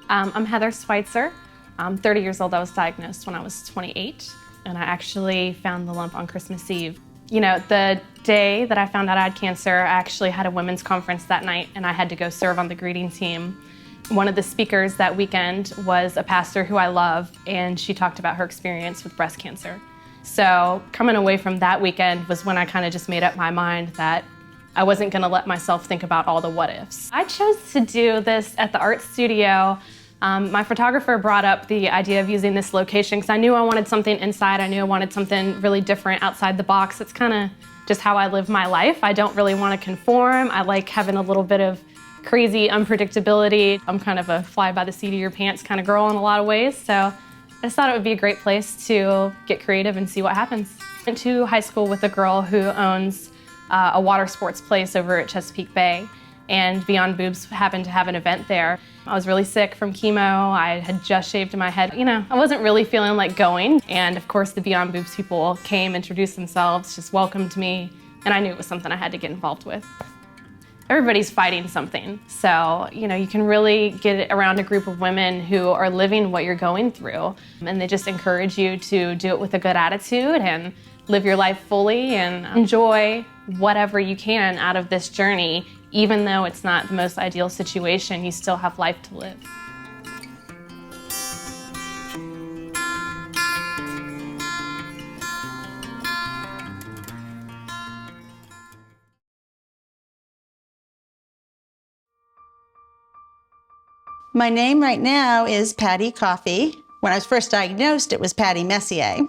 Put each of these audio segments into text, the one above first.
I'm Heather Schweitzer. I'm 30 years old. I was diagnosed when I was 28, and I actually found the lump on Christmas Eve. You know, the day that I found out I had cancer, I actually had a women's conference that night, and I had to go serve on the greeting team. One of the speakers that weekend was a pastor who I love, and she talked about her experience with breast cancer. So coming away from that weekend was when I kind of just made up my mind that I wasn't going to let myself think about all the what ifs. I chose to do this at the art studio. My photographer brought up the idea of using this location because I knew I wanted something inside. I knew I wanted something really different outside the box. It's kind of just how I live my life. I don't really want to conform. I like having a little bit of crazy unpredictability. I'm kind of a fly by the seat of your pants kind of girl in a lot of ways. So I just thought it would be a great place to get creative and see what happens. I went to high school with a girl who owns a water sports place over at Chesapeake Bay, and Beyond Boobs happened to have an event there. I was really sick from chemo. I had just shaved my head. You know, I wasn't really feeling like going. And of course the Beyond Boobs people came, introduced themselves, just welcomed me, and I knew it was something I had to get involved with. Everybody's fighting something. So, you know, you can really get around a group of women who are living what you're going through. And they just encourage you to do it with a good attitude and live your life fully and enjoy whatever you can out of this journey. Even though it's not the most ideal situation, you still have life to live. My name right now is Patty Coffey. When I was first diagnosed, it was Patty Messier.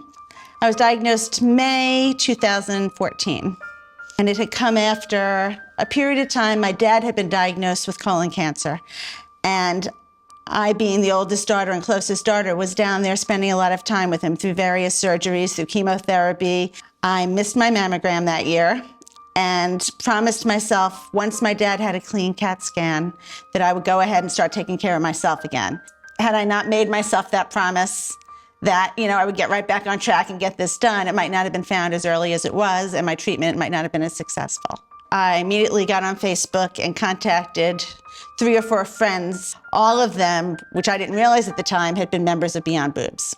I was diagnosed May 2014. And it had come after a period of time. My dad had been diagnosed with colon cancer. And I, being the oldest daughter and closest daughter, was down there spending a lot of time with him through various surgeries, through chemotherapy. I missed my mammogram that year and promised myself, once my dad had a clean CAT scan, that I would go ahead and start taking care of myself again. Had I not made myself that promise, that, you know, I would get right back on track and get this done, it might not have been found as early as it was, and my treatment might not have been as successful. I immediately got on Facebook and contacted 3 or 4 friends, all of them, which I didn't realize at the time, had been members of Beyond Boobs.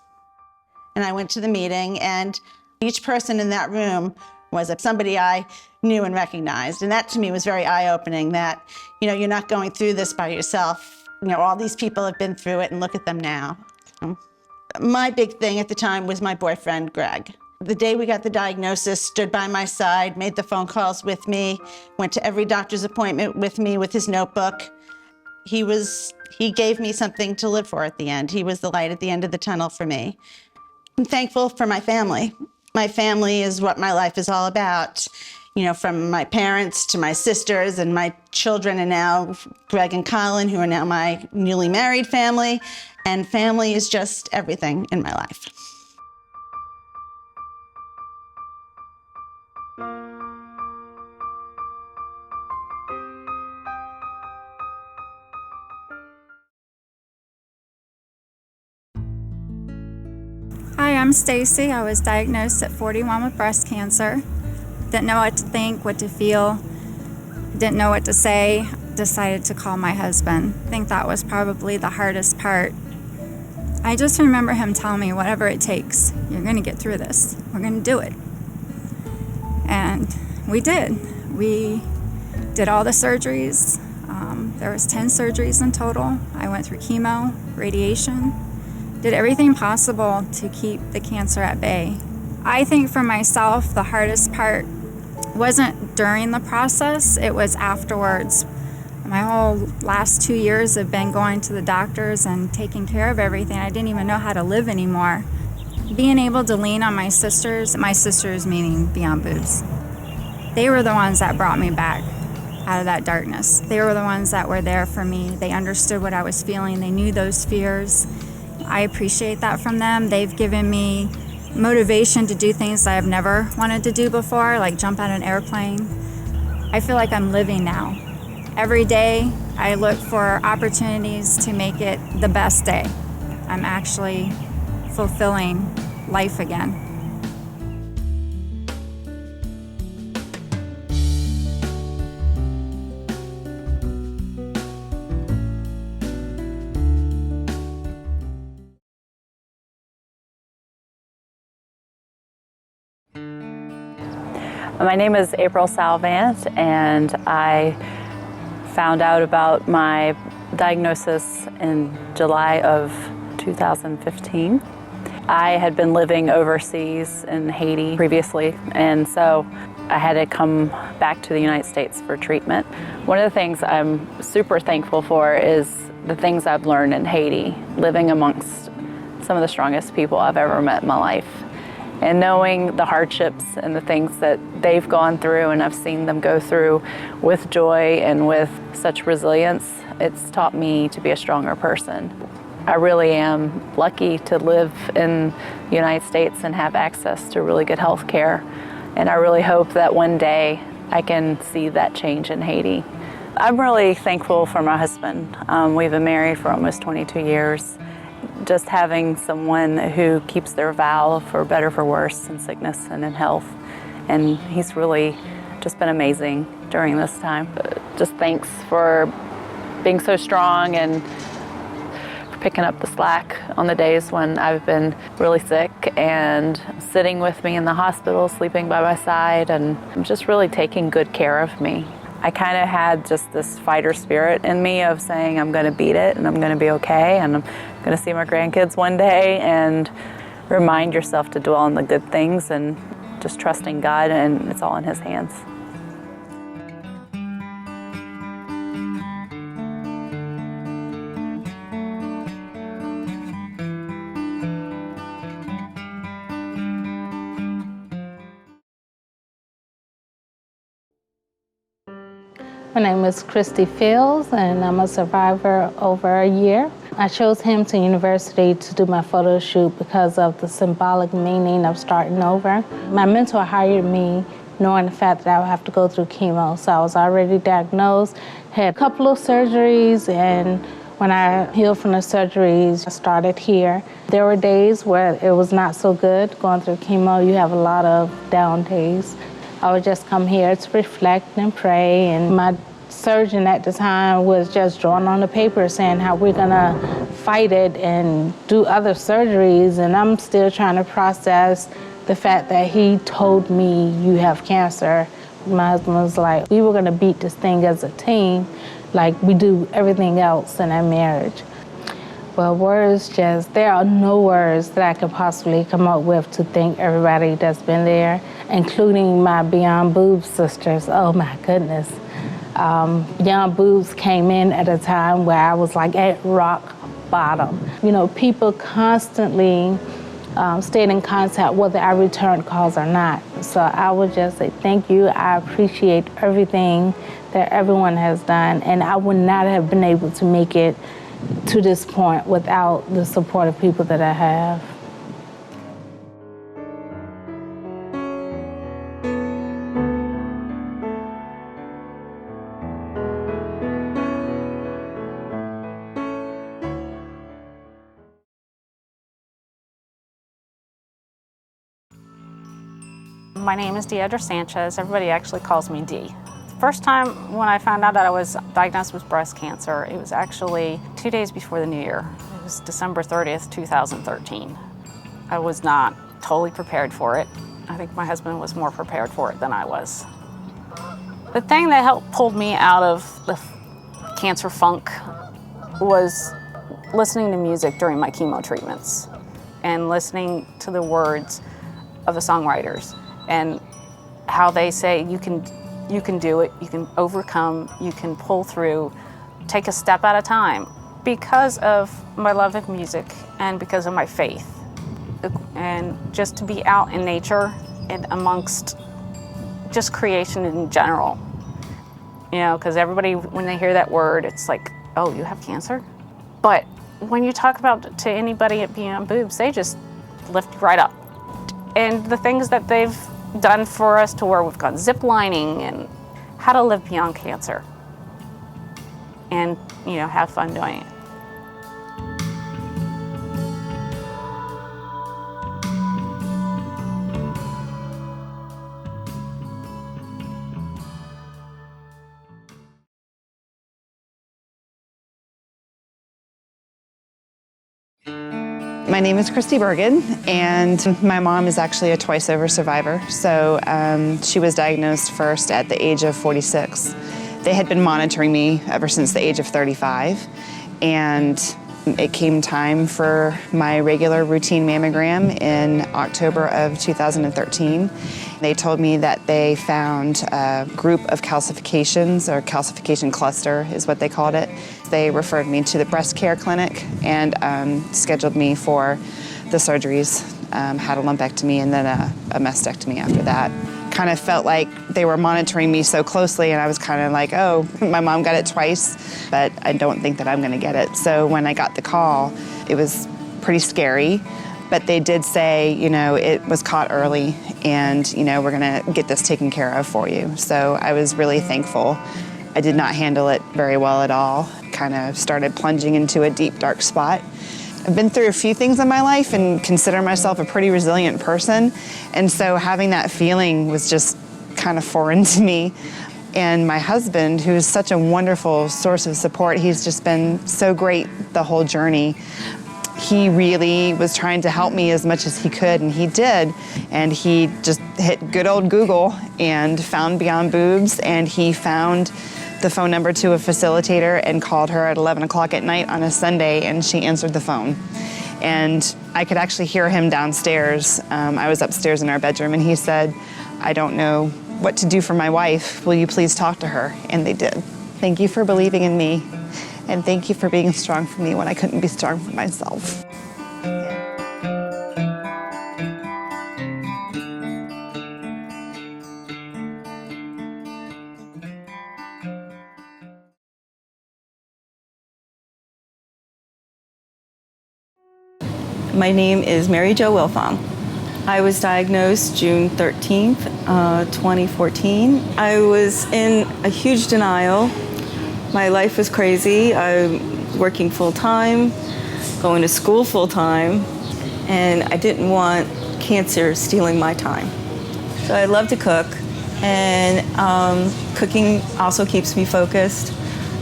And I went to the meeting, and each person in that room was somebody I knew and recognized. And that to me was very eye-opening, that, you know, you're not going through this by yourself. You know, all these people have been through it, and look at them now. My big thing at the time was my boyfriend, Greg. The day we got the diagnosis, stood by my side, made the phone calls with me, went to every doctor's appointment with me with his notebook. He gave me something to live for at the end. He was the light at the end of the tunnel for me. I'm thankful for my family. My family is what my life is all about. You know, from my parents to my sisters and my children, and now Greg and Colin, who are now my newly married family. And family is just everything in my life. Hi, I'm Stacy. I was diagnosed at 41 with breast cancer. Didn't know what to think, what to feel, didn't know what to say. Decided to call my husband. I think that was probably the hardest part. I just remember him telling me, whatever it takes, you're going to get through this. We're going to do it. And we did. We did all the surgeries. There was 10 surgeries in total. I went through chemo, radiation, did everything possible to keep the cancer at bay. I think for myself, the hardest part wasn't during the process, it was afterwards. My whole last 2 years have been going to the doctors and taking care of everything. I didn't even know how to live anymore. Being able to lean on my sisters meaning Beyond Boobs, they were the ones that brought me back out of that darkness. They were the ones that were there for me. They understood what I was feeling. They knew those fears. I appreciate that from them. They've given me motivation to do things that I've never wanted to do before, like jump out of an airplane. I feel like I'm living now. Every day, I look for opportunities to make it the best day. I'm actually fulfilling life again. My name is April Salvant, and I found out about my diagnosis in July of 2015. I had been living overseas in Haiti previously, and so I had to come back to the United States for treatment. One of the things I'm super thankful for is the things I've learned in Haiti, living amongst some of the strongest people I've ever met in my life. And knowing the hardships and the things that they've gone through and I've seen them go through with joy and with such resilience, it's taught me to be a stronger person. I really am lucky to live in the United States and have access to really good health care. And I really hope that one day I can see that change in Haiti. I'm really thankful for my husband. We've been married for almost 22 years. Just having someone who keeps their vow for better, for worse, in sickness and in health. And he's really just been amazing during this time. Just thanks for being so strong and for picking up the slack on the days when I've been really sick and sitting with me in the hospital, sleeping by my side, and just really taking good care of me. I kind of had just this fighter spirit in me of saying I'm going to beat it and I'm going to be okay and I'm going to see my grandkids one day, and remind yourself to dwell on the good things and just trusting God, and it's all in His hands. My name is Christy Fields, and I'm a survivor over a year. I chose Hampton University to do my photo shoot because of the symbolic meaning of starting over. My mentor hired me knowing the fact that I would have to go through chemo, so I was already diagnosed, had a couple of surgeries, and when I healed from the surgeries, I started here. There were days where it was not so good going through chemo. You have a lot of down days. I would just come here to reflect and pray, and my surgeon at the time was just drawing on the paper saying how we're gonna fight it and do other surgeries, and I'm still trying to process the fact that he told me you have cancer. My husband was like, we were gonna beat this thing as a team like we do everything else in our marriage. Well, there are no words that I could possibly come up with to thank everybody that's been there, including my Beyond Boobs sisters. Oh my goodness. Beyond Boobs came in at a time where I was like at rock bottom. You know, people constantly stayed in contact whether I returned calls or not. So I would just say thank you. I appreciate everything that everyone has done, and I would not have been able to make it to this point without the support of people that I have. My name is Deidre Sanchez. Everybody actually calls me Dee. First time when I found out that I was diagnosed with breast cancer, it was actually 2 days before the new year. It was December 30th, 2013. I was not totally prepared for it. I think my husband was more prepared for it than I was. The thing that helped pull me out of the cancer funk was listening to music during my chemo treatments and listening to the words of the songwriters and how they say you can do it, you can overcome, you can pull through, take a step at a time. Because of my love of music and because of my faith, and just to be out in nature and amongst just creation in general. You know, because everybody, when they hear that word, it's like, oh, you have cancer? But when you talk about it to anybody at Beyond Boobs, they just lift you right up. And the things that they've done for us to where we've gone zip lining and how to live beyond cancer and, you know, have fun doing it. My name is Christy Bergen, and my mom is actually a twice-over survivor. So she was diagnosed first at the age of 46. They had been monitoring me ever since the age of 35, and it came time for my regular routine mammogram in October of 2013. They told me that they found a group of calcifications, or calcification cluster is what they called it. They referred me to the breast care clinic and scheduled me for the surgeries. Had a lumpectomy and then a mastectomy after that. Kind of felt like they were monitoring me so closely, and I was kind of like, oh, my mom got it twice, but I don't think that I'm gonna get it. So when I got the call, it was pretty scary, but they did say, you know, it was caught early and, you know, we're gonna get this taken care of for you. So I was really thankful. I did not handle it very well at all. Kind of started plunging into a deep, dark spot. I've been through a few things in my life and consider myself a pretty resilient person. And so having that feeling was just kind of foreign to me. And my husband, who is such a wonderful source of support, he's just been so great the whole journey. He really was trying to help me as much as he could, and he did. And he just hit good old Google and found Beyond Boobs, and he found the phone number to a facilitator and called her at 11 o'clock at night on a Sunday, and she answered the phone. And I could actually hear him downstairs. I was upstairs in our bedroom, and he said, I don't know what to do for my wife. Will you please talk to her? And they did. Thank you for believing in me, and thank you for being strong for me when I couldn't be strong for myself. My name is Mary Jo Wilfong. I was diagnosed June 13th, 2014. I was in a huge denial. My life was crazy. I'm working full-time, going to school full-time, and I didn't want cancer stealing my time. So I love to cook, and cooking also keeps me focused.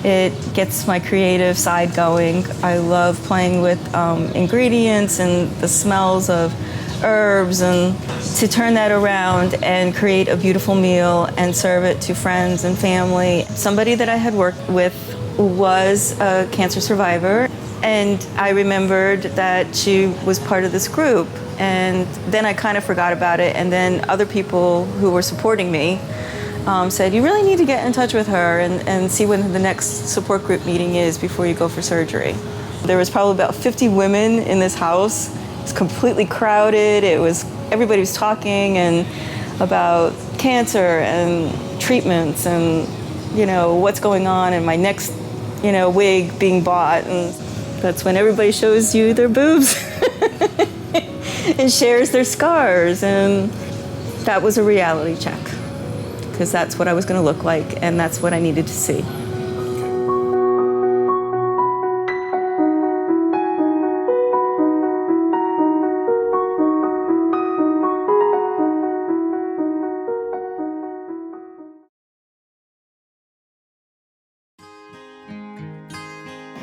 It gets my creative side going. I love playing with ingredients and the smells of herbs, and to turn that around and create a beautiful meal and serve it to friends and family. Somebody that I had worked with was a cancer survivor, and I remembered that she was part of this group, and then I kind of forgot about it, and then other people who were supporting me said, you really need to get in touch with her and see when the next support group meeting is before you go for surgery. There was probably about 50 women in this house. It was completely crowded. Everybody was talking and about cancer and treatments and, you know, what's going on and my next, you know, wig being bought. And that's when everybody shows you their boobs and shares their scars. And that was a reality check, because that's what I was going to look like, and that's what I needed to see.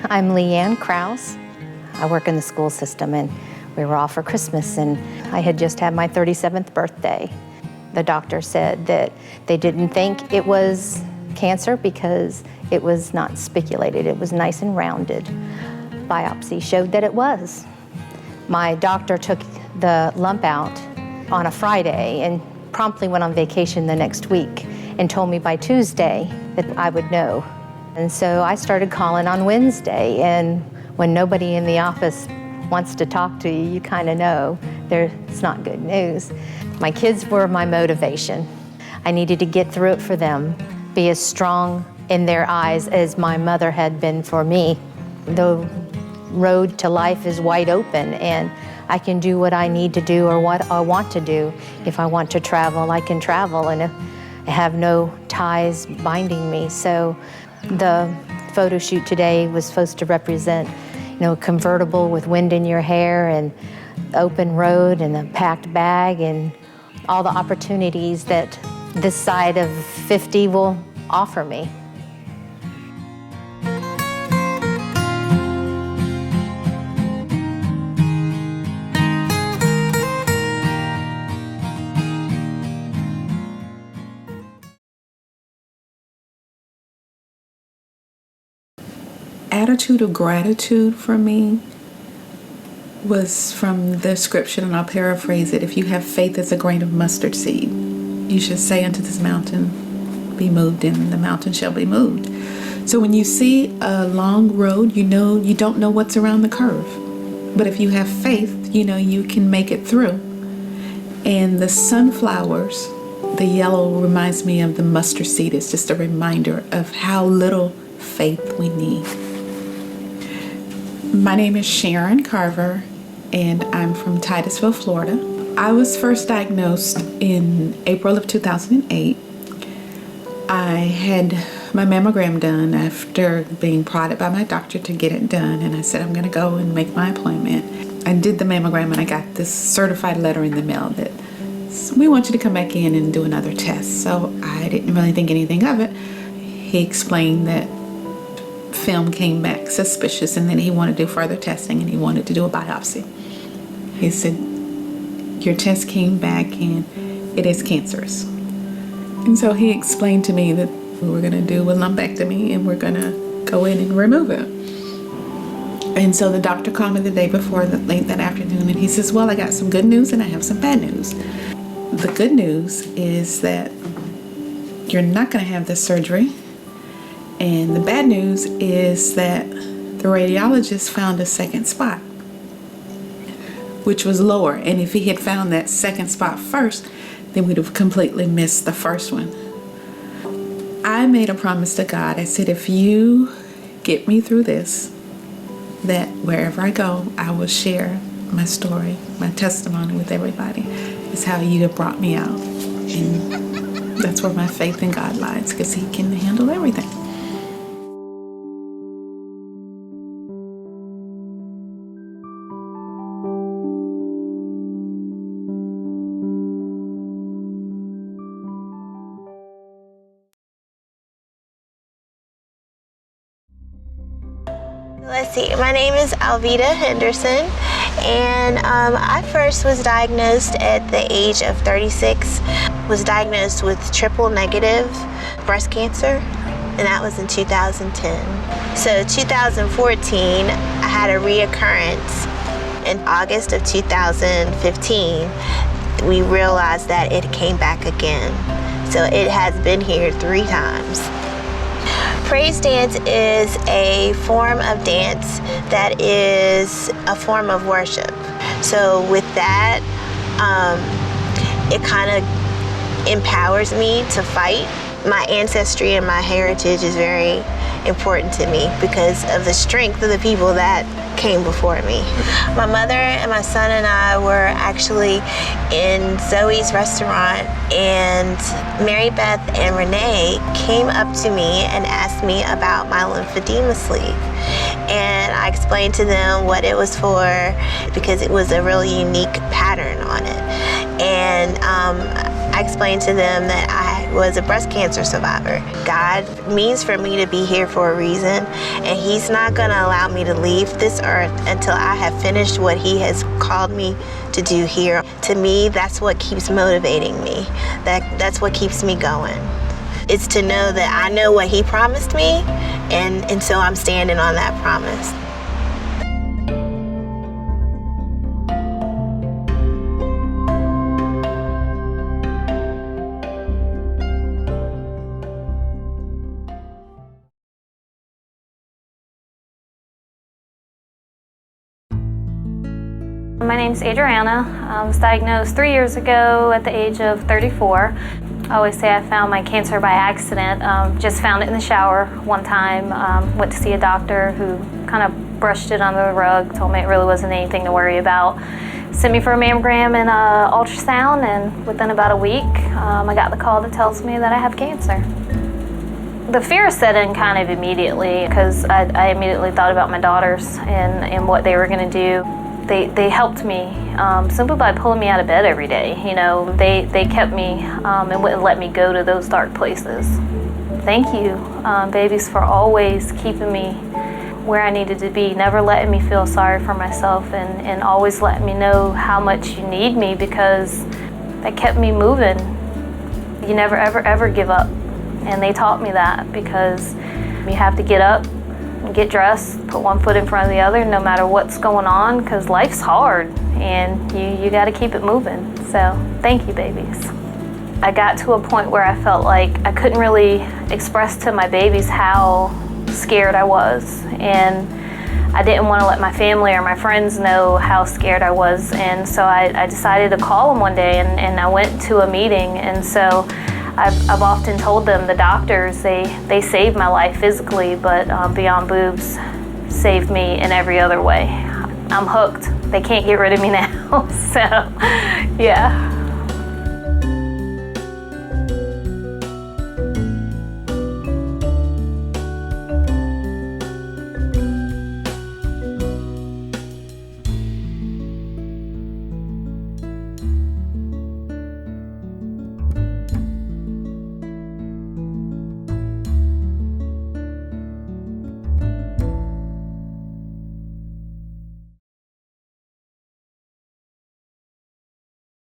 I'm Leanne Krause. I work in the school system, and we were off for Christmas, and I had just had my 37th birthday. The doctor said that they didn't think it was cancer because it was not spiculated. It was nice and rounded. Biopsy showed that it was. My doctor took the lump out on a Friday and promptly went on vacation the next week and told me by Tuesday that I would know. And so I started calling on Wednesday, and when nobody in the office wants to talk to you, you kind of know it's not good news. My kids were my motivation. I needed to get through it for them, be as strong in their eyes as my mother had been for me. The road to life is wide open, and I can do what I need to do or what I want to do. If I want to travel, I can travel, and I have no ties binding me. So the photo shoot today was supposed to represent, you know, a convertible with wind in your hair and open road and a packed bag and all the opportunities that this side of 50 will offer me. attitude of gratitude for me was from the scripture, and I'll paraphrase it. If you have faith as a grain of mustard seed, you should say unto this mountain, be moved, and the mountain shall be moved. So when you see a long road, you know you don't know what's around the curve. But if you have faith, you know you can make it through. And the sunflowers, the yellow reminds me of the mustard seed. It's just a reminder of how little faith we need. My name is Sharon Carver, and I'm from Titusville, Florida. I was first diagnosed in April of 2008. I had my mammogram done after being prodded by my doctor to get it done, and I said I'm going to go and make my appointment. I did the mammogram, and I got this certified letter in the mail that we want you to come back in and do another test. So I didn't really think anything of it. He explained that film came back suspicious, and then he wanted to do further testing, and he wanted to do a biopsy. He said, your test came back and it is cancerous. And so he explained to me that we were going to do a lumpectomy and we're going to go in and remove it. And so the doctor called me the day before, late that afternoon, and he says, well, I got some good news and I have some bad news. The good news is that you're not going to have this surgery. And the bad news is that the radiologist found a second spot, which was lower. And if he had found that second spot first, then we'd have completely missed the first one. I made a promise to God. I said, if you get me through this, that wherever I go, I will share my story, my testimony with everybody. It's how you have brought me out. And that's where my faith in God lies, because He can handle everything. Let's see, my name is Alvita Henderson, and I first was diagnosed at the age of 36. Was diagnosed with triple negative breast cancer, and that was in 2010. So 2014, I had a reoccurrence. In August of 2015, we realized that it came back again. So it has been here 3 times. Praise dance is a form of dance that is a form of worship. So with that, it kind of empowers me to fight. My ancestry and my heritage is very important to me because of the strength of the people that came before me. My mother and my son and I were actually in Zoe's restaurant, and Mary Beth and Renee came up to me and asked me about my lymphedema sleeve. And I explained to them what it was for because it was a really unique pattern on it. And I explained to them that I was a breast cancer survivor. God means for me to be here for a reason, and He's not going to allow me to leave this earth until I have finished what He has called me to do here. To me, that's what keeps motivating me. That's what keeps me going. It's to know that I know what He promised me, and so I'm standing on that promise. My name's Adriana. I was diagnosed 3 years ago at the age of 34. I always say I found my cancer by accident. Just found it in the shower one time. Went to see a doctor who kind of brushed it under the rug, told me it really wasn't anything to worry about. Sent me for a mammogram and ultrasound, and within about a week, I got the call that tells me that I have cancer. The fear set in kind of immediately because I immediately thought about my daughters and what they were going to do. They helped me simply by pulling me out of bed every day. You know, they kept me and wouldn't let me go to those dark places. Thank you, babies, for always keeping me where I needed to be, never letting me feel sorry for myself, and always letting me know how much you need me, because that kept me moving. You never, ever, ever give up. And they taught me that, because you have to get up get dressed, put one foot in front of the other, no matter what's going on, because life's hard and you got to keep it moving. So thank you, babies. I got to a point where I felt like I couldn't really express to my babies how scared I was, and I didn't want to let my family or my friends know how scared I was, and so I decided to call them one day, and I went to a meeting. And so I've often told them, the doctors, they saved my life physically, but Beyond Boobs saved me in every other way. I'm hooked. They can't get rid of me now. So, yeah.